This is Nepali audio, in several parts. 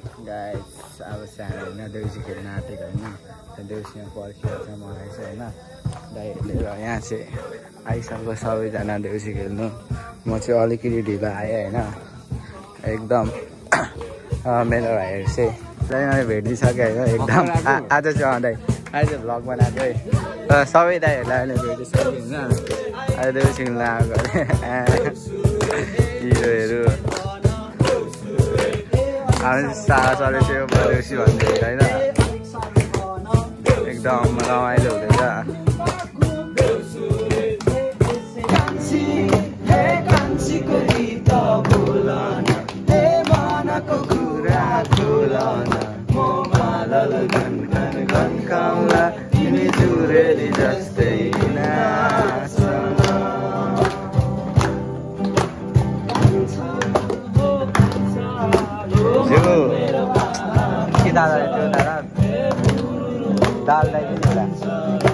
गाइस अब चाहिँ होइन देउसी खेल्न आँटेको होइन देउसीमा पर्खिरहेको छ मलाई चाहिँ होइन दाइहरूले र यहाँ चाहिँ आइसक्यो सबैजना देउसी खेल्नु म चाहिँ अलिकति ढिलो आएँ होइन एकदम मेरो भाइहरू चाहिँ दाइले भेटिसक्यो होइन एकदम आज चाहिँ दाइ आज भ्लग बनाएको है सबै दाइहरूलाई अहिले भेटिसक्यो होइन अहिले देउसी खेल्न आएको हिरोहरू हामी सारा चलेको देउसी भन्दै होइन एकदम रमाइलो हुँदैछ के दादा त्यो दादा दाल ल्याइदिनु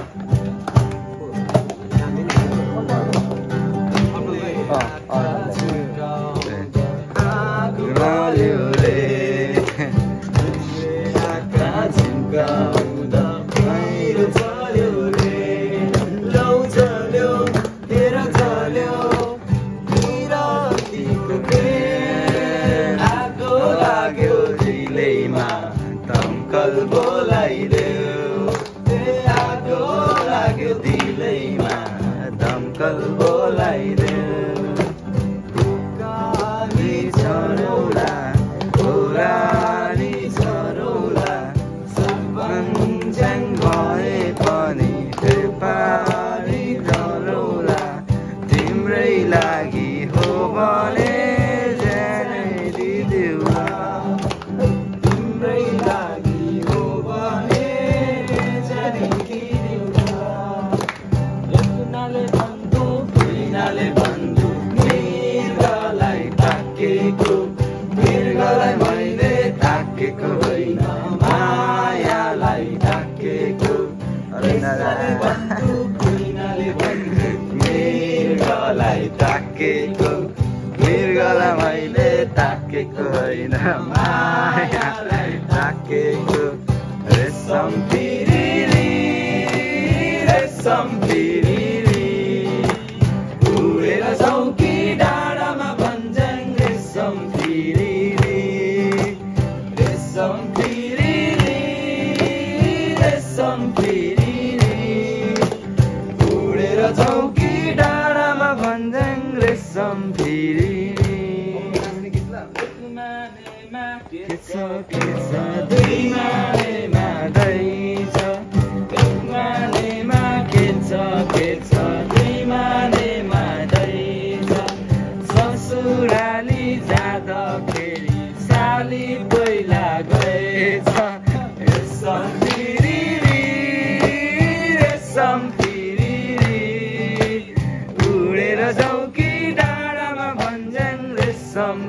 मृगलाई मैले ताकेको होइन मायालाई ताकेको रेशम पिरिरी उडेर चौकी डाँडामा भन्छन् रेशम पिरिरी उडेर चौकी डाँडामा भन्छन् रेशम पिरिरी ससुराली जाँदाखेरि साली पहिला गएछ रेशम पिरिरी उडेर चौकी डाँडामा भन्छन् रेशम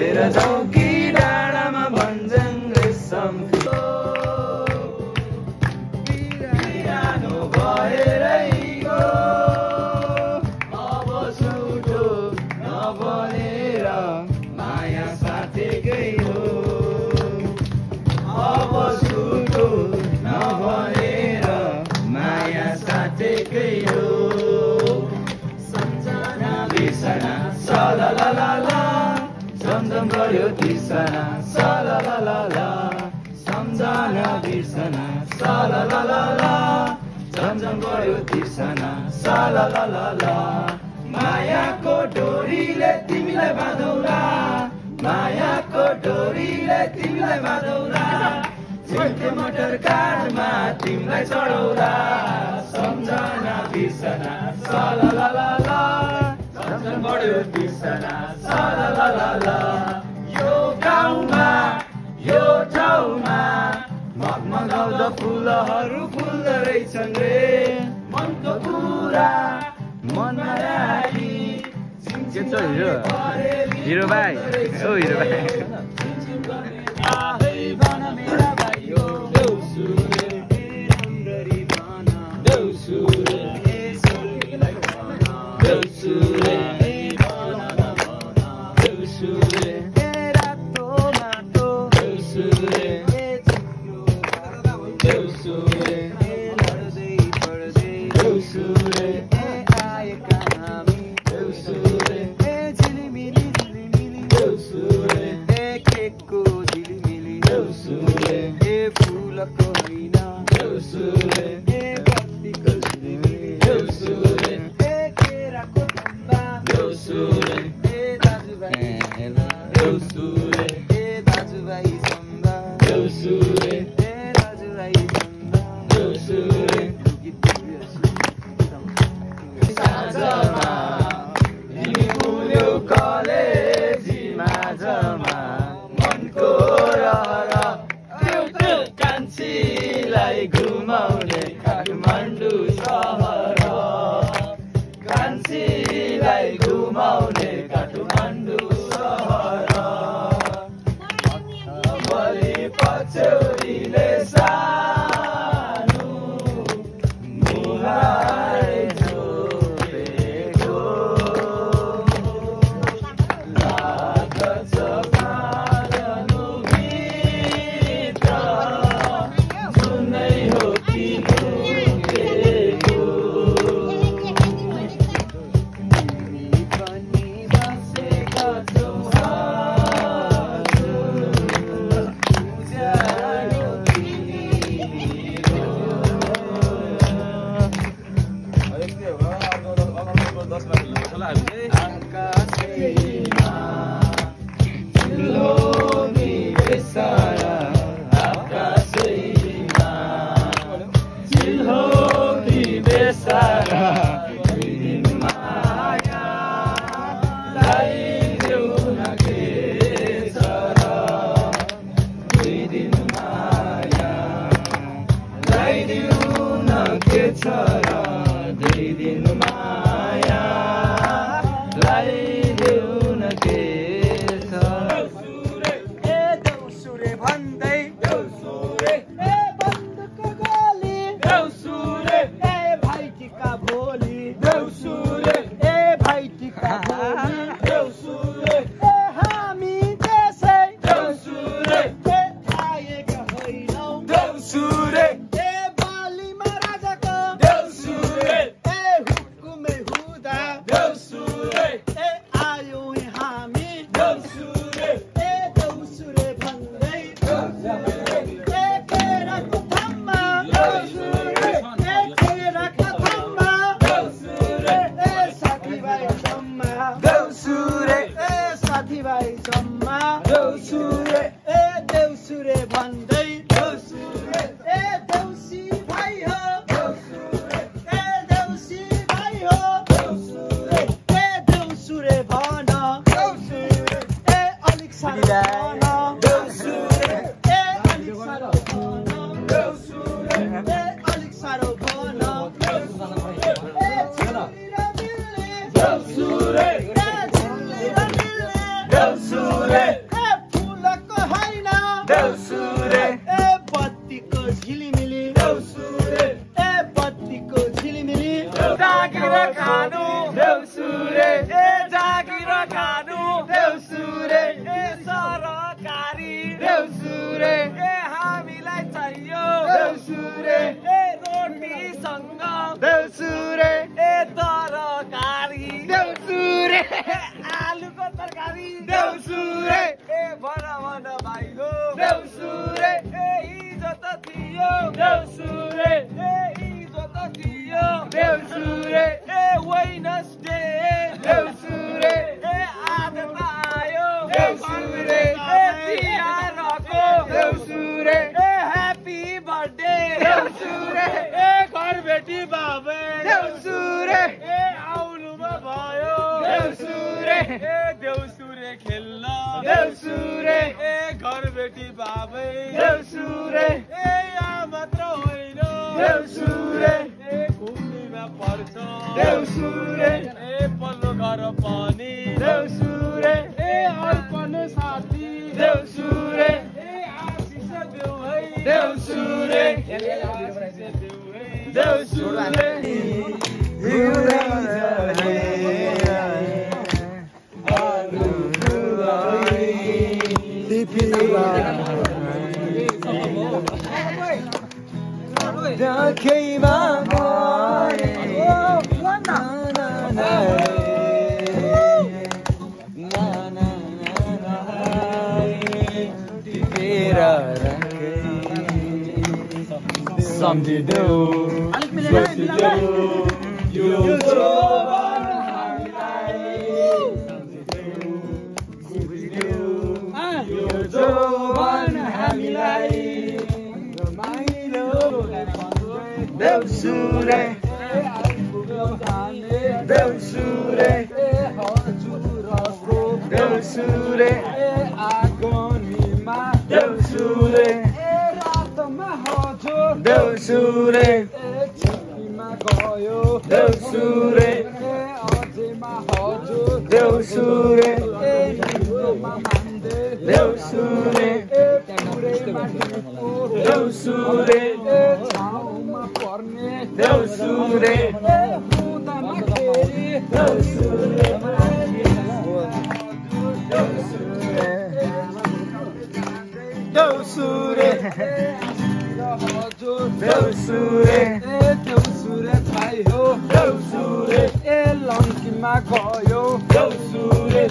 उडेर चौकी डाँडामा भन्छन् रेशम बिरानो भएरै गो अब सुटो नबनेर माया साथेकै हो अब सुटो नबनेर माया साथेकै हो सम्झना बिर्सना सलालाला सम्झम गऱ्यो तिर्सना सलालाला सम्झना बिर्सना सलालाला सम्झम गऱ्यो तिर्सना सलालाला मायाको डोरीले तिमीलाई बाँधौला मायाको डोरीले तिमीलाई बाँधौला छिल्के मोटर कारमा तिमीलाई चढौला सम्झना बिर्सना सलालाला सम्झम गऱ्यो तिर्सना सलालाला यो गाउँमा यो ठाउँमा मगमगाउँदा फुलहरू फुल्दो रहेछन् रे मनको कुरा मनमा राखी हिरो भाइ ओ हिरो भाइ देउसुरे देउसुरे देउसुरे रातो माटो देउसुरे देउसुरे लड्दै पढ्दै देउसुरे आएका हामी देउसुरे झिलिमिली झिलिमिली देउसुरे केकको झिलिमिली देउसुरे फुलको होइन देउसुरे बत्तीको झिलिमिली देउसुरे केराको खम्बा देउसुरे दाजुभाइ देउसुरे दाजुभाइ सम्बा देउसुरे दाजुभाइ सम्बा देउसुरे साँझमा तिमी फुल्यौ कलेजी माझमा मनको रहर कान्छीलाई घुमाउने काठमाडौँ सहर कान्छीलाई घुमाउने काठमाडौँ सहर बलि पछौरीले सानो मुहाई छोपेको लाग्छ पार्नु भित्र जुनै हो कि लुकेको तिमी पनि बसेका छौ उज्यालो आकाशैमा चिल्लोनी बेसारा आकाशैमा चिल्लोनी बेसारा दुई दिन माया लगाइदेऊ न के छ र दुई दिन माया लगाइदेऊ न के छ र दुई दिन माया लगाइदेऊ न के छ देउसुरे भन्दै देउसुरे बन्दको गोली देउसुरे भाइटिका भोलि देउसुरे भाइटिका भोलि देउसुरे हामी त्यसै देउसुरे आएका होइनौ देउसुरे बालीमा राजाको देउसुरे हुकुमै हुँदा देउसुरे आयौ हामी देउसुरे देउसुरे भन्दै केराको थम्मा देउसुरे केराको थम्मा देउसुरे साथीभाइ सम्मा देउसुरे साथीभाइ सम्मा देउसुरे देउसुरे भन्दै देउसुरे देउसी भाइ हो देउसुरे देउसी भाइ हो देउसुरे देउसुरे भन देउसुरे अलिक साह्रो भन देउसुरे अलिक साह्रो भन देउसुरे अलिक साह्रो भन देउसुरे देउसुरे देउसुरे फुलको होइन देउसुरे बत्तीको झिलिमिली देउसुरे बत्तीको झिलिमिली जागिर खानु देउसुरे जागिर खानु देउसुरे सरकारी देउसुरे हामीलाई चाहियो देउसुरे रोटीसँग देउसुरे तरकारी देउसुरे आलुको तरकारी देउसुरे भन भन भाइ हो देउसुरे हिजो त थियो देउसुरे हिजो त थियो देउसुरे वेडनेसडे देउसुरे आज त आयो देउसुरे तिहारको देउसुरे ह्यापी बर्थडे देउसुरे घरबेटी बाबे देउसुरे आउनुमा भयो देउसुरे देउसुरे खेल्न देउसुरे घरबेटी बाबे देउसुरे यहाँ मात्र होइन देउसुरे घुम्नुमा पर्छ देउसुरे पल्लो घर पनि देउसुरे अर्पण साथी देउसुरे आशिष देऊ है देउसुरे देउसुरे सम्झिदेऊ सोचिदेऊ यो जोवन हामीलाई सम्झिदेऊ बुझिदेऊ यो जोवन हामीलाई देउसुरे देउसुरे देउसुरे आगोनीमा देउसुरे रातमा हजुर देउसुरे छिपीमा गयो देउसुरे अझैमा हजुर देउसुरे निन्दोमा मान्दे देउसुरे पुरैमा टिपो देउसुरे छाउमा पर्ने देउसुरे हुँदामा खेरी देउसुरे देउसुरे हजुर देउसुरे देउसुरे भाइ हो देउसुरे ए लङ्कीमा गयो देउसुरे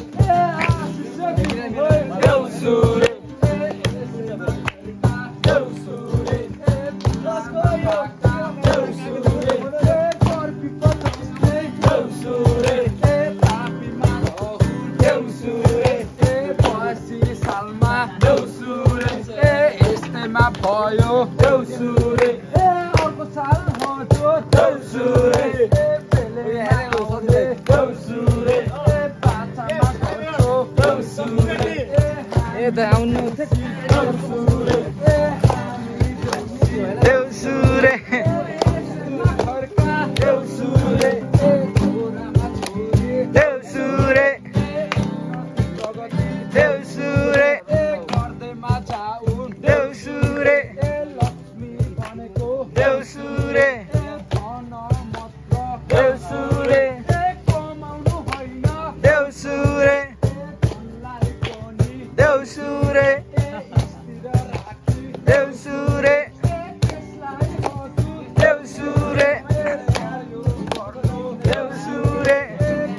देउसुरे भयो देउसुरे अर्को साल हजुर देउसुरे देउसुरे बाछामा गर्छौ देउसुरे त आउनु देउसुरे देउसुरे देउसुरे देउसुरे देउसुरे गर्दैमा जाउन देउसुरे लक्ष्मी भनेको देउसुरे धन मात्र देउसुरे कमाउनु होइन देउसुरे धनलाई पनि देउसुरे स्थिर राखी देउसुरे त्यसलाई हजुर देउसुरे यो गर्नु देउसुरे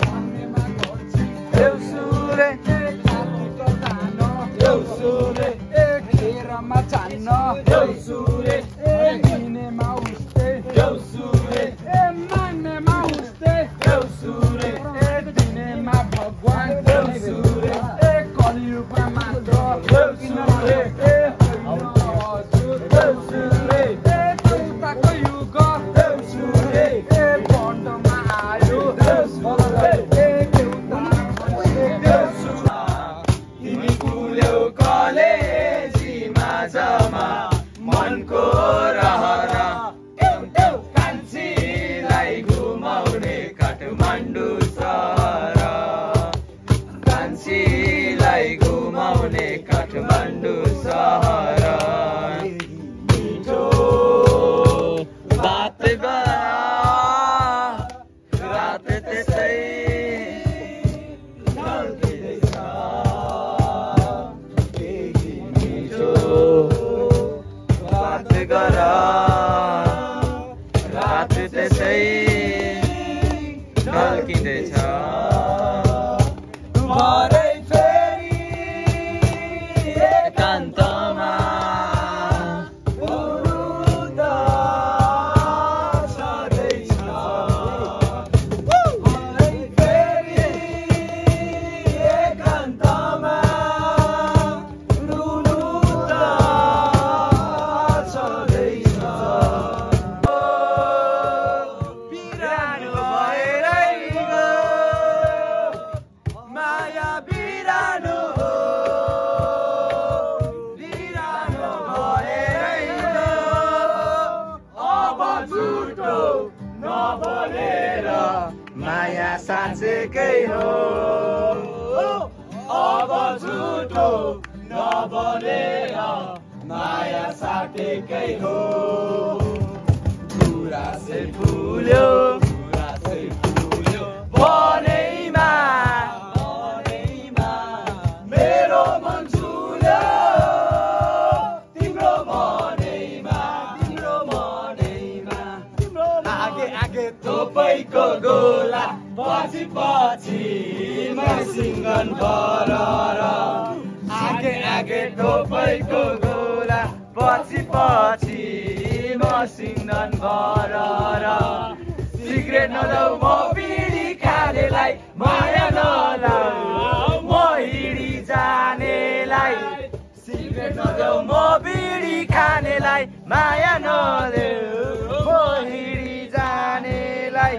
भन्नेमा गर्छु देउसुरे काकीको दान देउसुरे खेरमा चान्न देउसुरे दिनेमा उस्तै देउसुरे माग्नेमा उस्तै देउसुरे दिनेमा भगवान देउसुरे कलियुगमा मात्र देउसुरे हजुर देउसुरे देउताको युग देउसुरे बन्डमा आयो देउसुरे देउता तिमी कुल्यौ कलेजीमा जमा मनको रहर कान्छीलाई घुमाउने काठमाडौँ सहर कान्छीलाई घुमाउने काठमाडौँ सहर मिठो बात गर रात त्यसै ढल्किँदैछ मिठो बात गर रात त्यसै ढल्किँदैछ भरै फेरि एकान्तमा उरुद छँदैछ भरै फेरि एकान्तमा उरुद छँदैछ बिरानो भएरै गयो माया बिरानो बिरानो भएरै गयो अब झुटो नबोलेर माया साँचेकै हो अब झुटो नबोलेर माया साँचेकै हो गुराँसै फुल्यो बनैमा मेरो मन झुल्यो तिम्रो मनैमा आगे आगे थोपैको गोला पछि पछि मसिङ्गन भरर आगे आगे थोपैको गोला पछि पछि मसिङ्गन बन्धन गर र सिगरेट नजाऊ म बिडी खानेलाई माया नलाऊ म हिँडी जानेलाई सिगरेट नजाऊ म बिडी खानेलाई माया नदेऊ म हिँडी जानेलाई